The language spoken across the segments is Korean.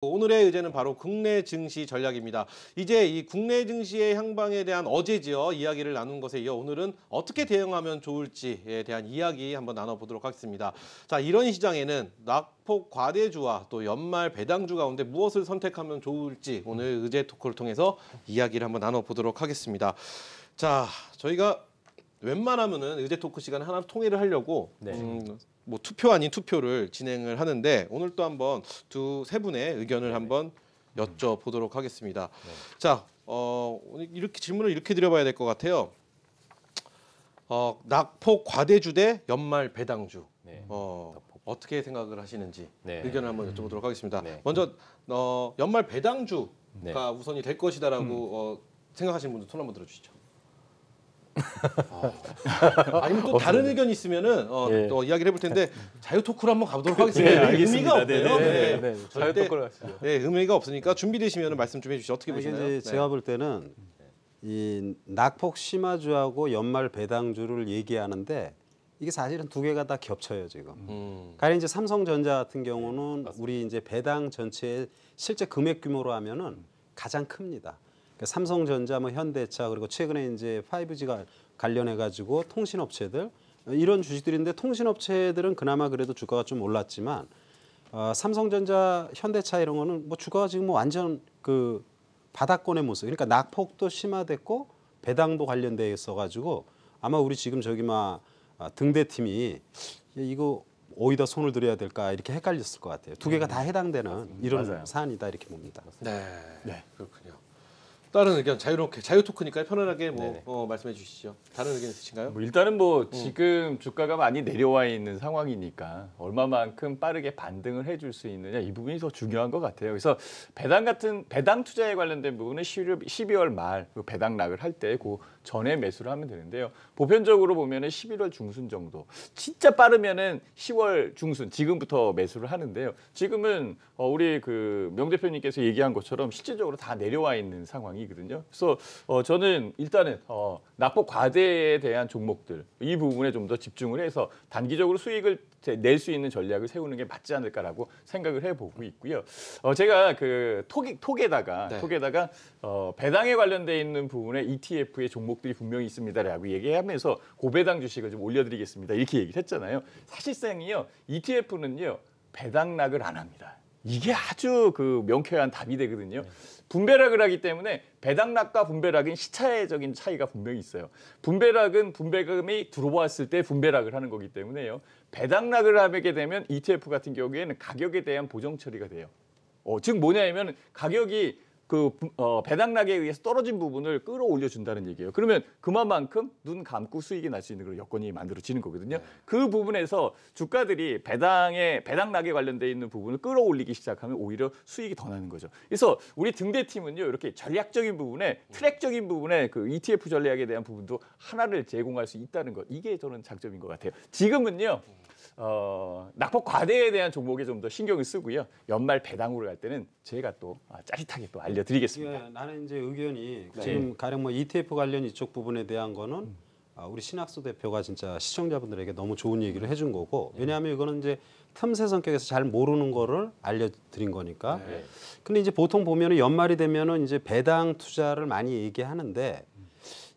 오늘의 의제는 바로 국내 증시 전략입니다. 이제 이 국내 증시의 향방에 대한 어제지요 이야기를 나눈 것에 이어 오늘은 어떻게 대응하면 좋을지에 대한 이야기 한번 나눠보도록 하겠습니다. 자, 이런 시장에는 낙폭 과대주와 또 연말 배당주 가운데 무엇을 선택하면 좋을지 오늘 의제 토크를 통해서 이야기를 한번 나눠보도록 하겠습니다. 자, 저희가 웬만하면은 의제 토크 시간에 하나 통일을 하려고 뭐 투표 아닌 투표를 진행을 하는데 오늘 또 한번 세 분의 의견을 한번 여쭤보도록 하겠습니다. 자, 이렇게 질문을 이렇게 드려봐야 될 것 같아요. 낙폭 과대주 대 연말 배당주. 어떻게 생각을 하시는지 의견을 한번 여쭤보도록 하겠습니다. 먼저 연말 배당주가 우선이 될 것이다라고 생각하시는 분들 손 한번 들어주시죠. 아니면 또 다른 의견이 있으면은 또 이야기를 해볼 텐데 자유 토크로 한번 가보도록 하겠습니다. 알겠습니다. 의미가 없고요. 자유 토크로 하시죠. 의미가 없으니까 준비되시면 말씀 좀 해주시죠. 어떻게 보시나요? 제가 볼 때는 이 낙폭 심화주하고 연말 배당주를 얘기하는데 이게 사실은 두 개가 다 겹쳐요 지금. 가령 이제 삼성전자 같은 경우는 우리 이제 배당 전체의 실제 금액 규모로 하면은 가장 큽니다. 삼성전자, 뭐 현대차 그리고 최근에 이제 5G가 관련해 가지고 통신업체들 이런 주식들인데 통신업체들은 그나마 그래도 주가가 좀 올랐지만 삼성전자, 현대차 이런 거는 뭐 주가가 지금 뭐 완전 그 바닥권의 모습. 그러니까 낙폭도 심화됐고 배당도 관련돼 있어 가지고 아마 우리 지금 저기 막 등대팀이 이거 어디다 손을 들여야 될까 이렇게 헷갈렸을 것 같아요. 두 개가 다 해당되는 이런 사안이다 이렇게 봅니다. 네, 그렇군요. 다른 의견 자유롭게 자유 토크니까 편안하게 말씀해 주시죠. 다른 의견 있으신가요? 일단은 지금 주가가 많이 내려와 있는 상황이니까 얼마만큼 빠르게 반등을 해줄 수 있느냐 이 부분이 더 중요한 것 같아요. 그래서 배당 투자에 관련된 부분은 12월 말 배당락을 할 때 그 전에 매수를 하면 되는데요. 보편적으로 보면은 11월 중순 정도, 진짜 빠르면은 10월 중순 지금부터 매수를 하는데요. 지금은 우리 그 명 대표님께서 얘기한 것처럼 실질적으로 다 내려와 있는 상황이거든요. 그래서 저는 일단은 낙폭 과대에 대한 종목들 이 부분에 좀 더 집중을 해서 단기적으로 수익을 낼 수 있는 전략을 세우는 게 맞지 않을까라고 생각을 해보고 있고요. 제가 그 톡에다가 배당에 관련돼 있는 부분에 ETF의 종목들이 분명히 있습니다라고 얘기하면서 고배당 주식을 좀 올려드리겠습니다 이렇게 얘기를 했잖아요. 사실상이요 ETF는요 배당락을 안 합니다. 이게 아주 그 명쾌한 답이 되거든요. 분배락을 하기 때문에 배당락과 분배락은 시차적인 차이가 분명히 있어요. 분배락은 분배금이 들어왔을 때 분배락을 하는 거기 때문에요. 배당락을 하게 되면 ETF 같은 경우에는 가격에 대한 보정 처리가 돼요. 즉 뭐냐면 가격이 그 배당락에 의해서 떨어진 부분을 끌어올려 준다는 얘기예요. 그러면 그만큼 눈 감고 수익이 날 수 있는 그런 여건이 만들어지는 거거든요. 그 부분에서 주가들이 배당락에 관련돼 있는 부분을 끌어올리기 시작하면 오히려 수익이 더 나는 거죠. 그래서 우리 등대팀은요 이렇게 전략적인 부분에 트랙적인 부분에 그 ETF 전략에 대한 부분도 하나를 제공할 수 있다는 것, 이게 저는 장점인 것 같아요. 지금은요. 낙폭 과대에 대한 종목에 좀 더 신경을 쓰고요. 연말 배당으로 갈 때는 제가 또 짜릿하게 또 알려드리겠습니다. 나는 이제 의견이 지금 가령 뭐 ETF 관련 이쪽 부분에 대한 거는 우리 신학수 대표가 진짜 시청자분들에게 너무 좋은 얘기를 해준 거고 왜냐하면 이거는 이제 틈새 성격에서 잘 모르는 거를 알려드린 거니까. 근데 이제 보통 보면은 연말이 되면은 이제 배당 투자를 많이 얘기하는데.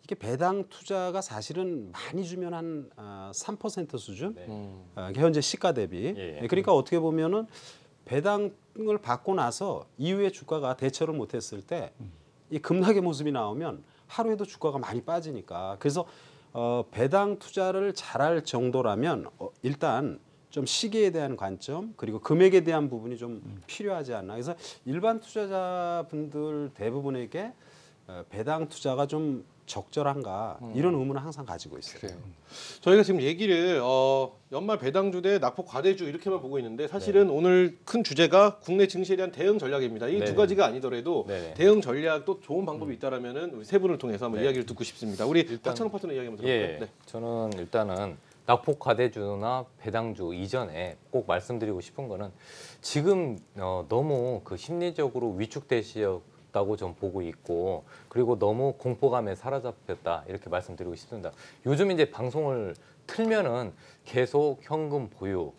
이게 배당 투자가 사실은 많이 주면 한 3% 수준, 현재 시가 대비. 그러니까 어떻게 보면은 배당을 받고 나서 이후에 주가가 대처를 못했을 때 이 급락의 모습이 나오면 하루에도 주가가 많이 빠지니까. 그래서 배당 투자를 잘할 정도라면 일단 좀 시기에 대한 관점 그리고 금액에 대한 부분이 좀 필요하지 않나. 그래서 일반 투자자분들 대부분에게 배당 투자가 좀 적절한가 이런 의문을 항상 가지고 있어요. 그래요. 저희가 지금 얘기를 연말 배당주 대 낙폭 과대주 이렇게만 보고 있는데 사실은 오늘 큰 주제가 국내 증시에 대한 대응 전략입니다. 이 두 가지가 아니더라도 대응 전략도 좋은 방법이 있다라면은 우리 세 분을 통해서 한번 이야기를 듣고 싶습니다. 우리 박찬욱 파트너 이야기 한번 들어볼까요? 저는 일단은 낙폭 과대주나 배당주 이전에 꼭 말씀드리고 싶은 거는 지금 너무 그 심리적으로 위축되시다고 좀 보고 있고 그리고 너무 공포감에 사로잡혔다 이렇게 말씀드리고 싶습니다. 요즘 이제 방송을 틀면은 계속 현금 보유,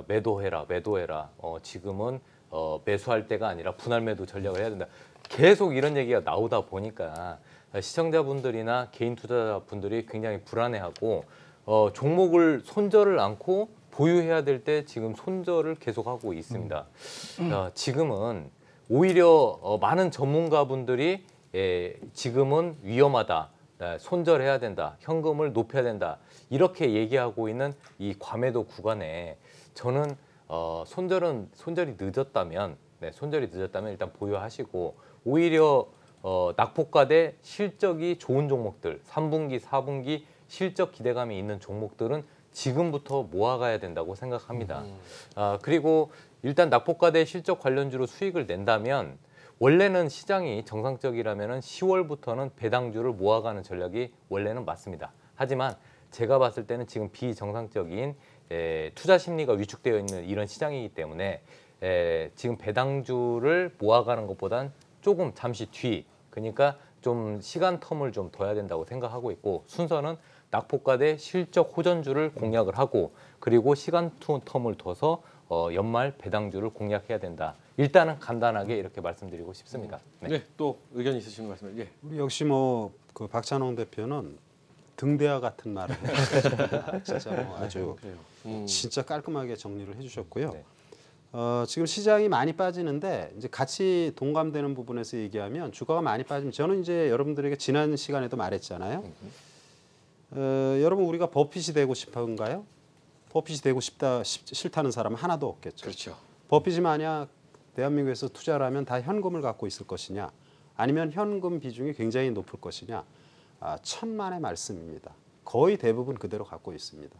매도해라. 지금은 매수할 때가 아니라 분할 매도 전략을 해야 된다. 계속 이런 얘기가 나오다 보니까 시청자분들이나 개인 투자자분들이 굉장히 불안해하고 종목을 손절을 않고 보유해야 될 때 지금 손절을 계속하고 있습니다. 지금은 오히려 많은 전문가분들이 지금은 위험하다, 손절해야 된다, 현금을 높여야 된다 이렇게 얘기하고 있는 이 과매도 구간에 저는 손절이 늦었다면 일단 보유하시고 오히려 낙폭과대 실적이 좋은 종목들 3분기, 4분기 실적 기대감이 있는 종목들은 지금부터 모아가야 된다고 생각합니다. 그리고 일단 낙폭과대 실적 관련주로 수익을 낸다면 원래는 시장이 정상적이라면 10월부터는 배당주를 모아가는 전략이 원래는 맞습니다. 하지만 제가 봤을 때는 지금 비정상적인 투자 심리가 위축되어 있는 이런 시장이기 때문에 지금 배당주를 모아가는 것보단 조금 잠시 뒤, 그러니까 좀 시간 텀을 좀 둬야 된다고 생각하고 있고 순서는 낙폭과대 실적 호전주를 공략을 하고 그리고 시간 텀을 둬서 연말 배당주를 공략해야 된다. 일단은 간단하게 이렇게 말씀드리고 싶습니다. 네, 또 의견 있으신 말씀. 예. 우리 역시 뭐 그 박찬홍 대표는 등대와 같은 말을 해주셨습니다. 진짜 뭐 아주 진짜 깔끔하게 정리를 해주셨고요. 네. 지금 시장이 많이 빠지는데 이제 같이 동감되는 부분에서 얘기하면 주가가 많이 빠지면 저는 이제 여러분들에게 지난 시간에도 말했잖아요. 여러분 우리가 버핏이 되고 싶은가요? 버핏이 되고 싫다는 사람은 하나도 없겠죠. 그렇죠. 버핏이 만약 대한민국에서 투자를 하면 다 현금을 갖고 있을 것이냐 아니면 현금 비중이 굉장히 높을 것이냐 천만의 말씀입니다. 거의 대부분 그대로 갖고 있습니다.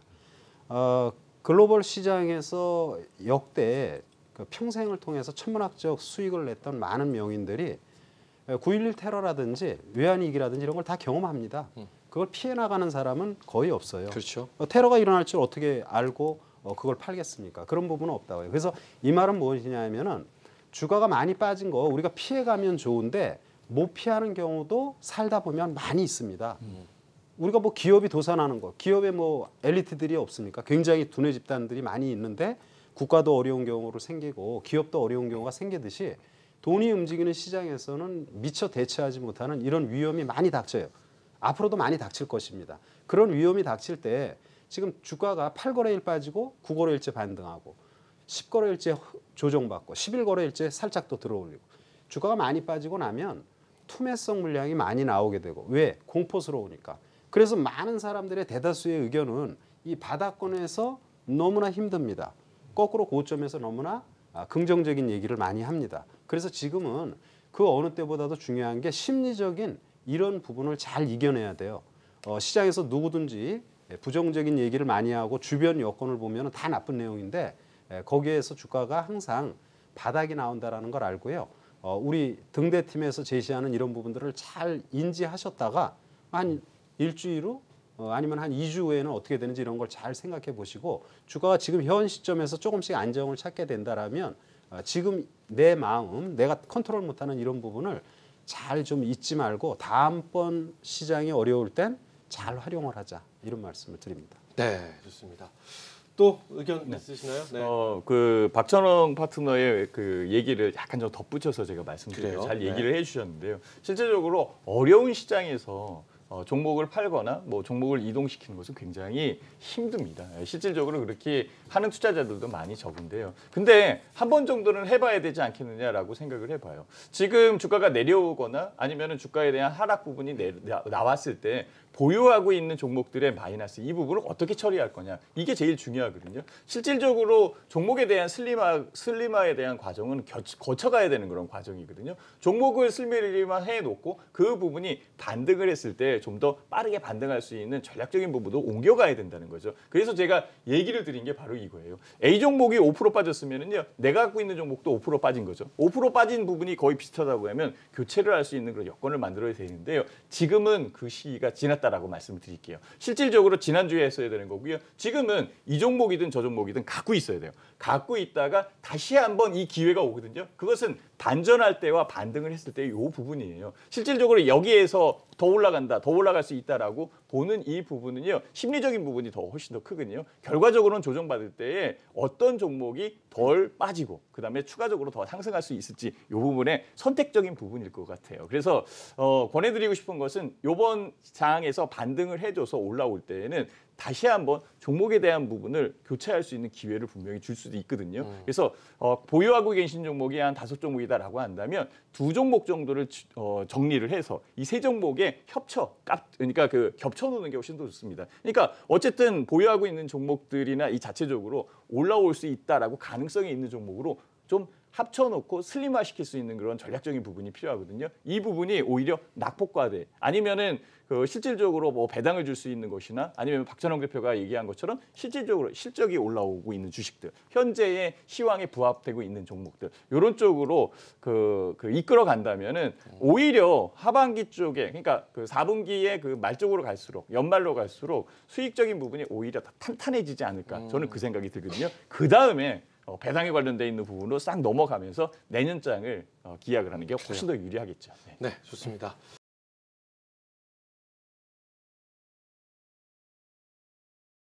글로벌 시장에서 역대 평생을 통해서 천문학적 수익을 냈던 많은 명인들이 9.11 테러라든지 외환위기라든지 이런 걸 다 경험합니다. 그걸 피해 나가는 사람은 거의 없어요. 그렇죠. 테러가 일어날 줄 어떻게 알고 그걸 팔겠습니까? 그런 부분은 없다고요. 그래서 이 말은 무엇이냐면은 주가가 많이 빠진 거 우리가 피해가면 좋은데 못 피하는 경우도 살다 보면 많이 있습니다. 우리가 뭐 기업이 도산하는 거, 기업에 뭐 엘리트들이 없습니까? 굉장히 두뇌 집단들이 많이 있는데 국가도 어려운 경우로 생기고 기업도 어려운 경우가 생기듯이 돈이 움직이는 시장에서는 미처 대처하지 못하는 이런 위험이 많이 닥쳐요. 앞으로도 많이 닥칠 것입니다. 그런 위험이 닥칠 때 지금 주가가 8거래일 빠지고 9거래일째 반등하고 10거래일째 조정받고 11거래일째 살짝 또 들어올리고 주가가 많이 빠지고 나면 투매성 물량이 많이 나오게 되고 왜? 공포스러우니까. 그래서 많은 사람들의 대다수의 의견은 이 바닥권에서 너무나 힘듭니다. 거꾸로 고점에서 너무나 긍정적인 얘기를 많이 합니다. 그래서 지금은 그 어느 때보다도 중요한 게 심리적인 이런 부분을 잘 이겨내야 돼요. 시장에서 누구든지 부정적인 얘기를 많이 하고 주변 여건을 보면 다 나쁜 내용인데 거기에서 주가가 항상 바닥이 나온다라는 걸 알고요. 우리 등대팀에서 제시하는 이런 부분들을 잘 인지하셨다가 한 일주일 후 아니면 한 2주 후에는 어떻게 되는지 이런 걸 잘 생각해 보시고 주가가 지금 현 시점에서 조금씩 안정을 찾게 된다라면 지금 내 마음, 내가 컨트롤 못하는 이런 부분을 잘 좀 잊지 말고 다음번 시장이 어려울 땐 잘 활용을 하자 이런 말씀을 드립니다. 네, 좋습니다. 또 의견 있으시나요? 네. 그 박찬홍 파트너의 그 얘기를 약간 좀 덧붙여서 제가 말씀드려요. 그래요? 잘 네. 얘기를 해주셨는데요. 실제적으로 어려운 시장에서 종목을 팔거나 뭐 종목을 이동시키는 것은 굉장히 힘듭니다. 실질적으로 그렇게 하는 투자자들도 많이 적은데요. 근데 한 번 정도는 해봐야 되지 않겠느냐라고 생각을 해봐요. 지금 주가가 내려오거나 아니면은 주가에 대한 하락 부분이 나왔을 때 보유하고 있는 종목들의 마이너스 이 부분을 어떻게 처리할 거냐 이게 제일 중요하거든요. 실질적으로 종목에 대한 슬림화에 대한 과정은 거쳐가야 되는 그런 과정이거든요. 종목을 슬림화 해놓고 그 부분이 반등을 했을 때 좀 더 빠르게 반등할 수 있는 전략적인 부분도 옮겨가야 된다는 거죠. 그래서 제가 얘기를 드린 게 바로 이거예요. A 종목이 5% 빠졌으면은요, 내가 갖고 있는 종목도 5% 빠진 거죠. 5% 빠진 부분이 거의 비슷하다고 하면 교체를 할 수 있는 그런 여건을 만들어야 되는데요. 지금은 그 시기가 지났다라고 말씀을 드릴게요. 실질적으로 지난주에 했어야 되는 거고요. 지금은 이 종목이든 저 종목이든 갖고 있어야 돼요. 갖고 있다가 다시 한번 이 기회가 오거든요. 그것은 반전할 때와 반등을 했을 때 이 부분이에요. 실질적으로 여기에서 더 올라간다, 더 올라갈 수 있다라고 보는 이 부분은요. 심리적인 부분이 더 훨씬 더 크거든요. 결과적으로는 조정받을 때에 어떤 종목이 덜 빠지고 그다음에 추가적으로 더 상승할 수 있을지 이 부분에 선택적인 부분일 것 같아요. 그래서 권해드리고 싶은 것은 이번 장에서 반등을 해줘서 올라올 때에는 다시 한번 종목에 대한 부분을 교체할 수 있는 기회를 분명히 줄 수도 있거든요. 그래서 보유하고 계신 종목이 한 5종목이다라고 한다면 2종목 정도를 정리를 해서 이 3종목에 그러니까 그 겹쳐놓는 게 훨씬 더 좋습니다. 그러니까 어쨌든 보유하고 있는 종목들이나 이 자체적으로 올라올 수 있다라고 가능성이 있는 종목으로 좀 합쳐놓고 슬림화시킬 수 있는 그런 전략적인 부분이 필요하거든요. 이 부분이 오히려 낙폭과대 아니면은 그 실질적으로 뭐 배당을 줄 수 있는 것이나 아니면 박찬홍 대표가 얘기한 것처럼 실질적으로 실적이 올라오고 있는 주식들, 현재의 시황에 부합되고 있는 종목들 이런 쪽으로 그 이끌어 간다면은 오히려 하반기 쪽에 그러니까 그 4분기에 그 말 쪽으로 갈수록 연말로 갈수록 수익적인 부분이 오히려 더 탄탄해지지 않을까 저는 그 생각이 들거든요. 그 다음에 배당에 관련돼 있는 부분으로 싹 넘어가면서 내년장을 기약을 하는 게 훨씬 더 유리하겠죠. 네, 좋습니다.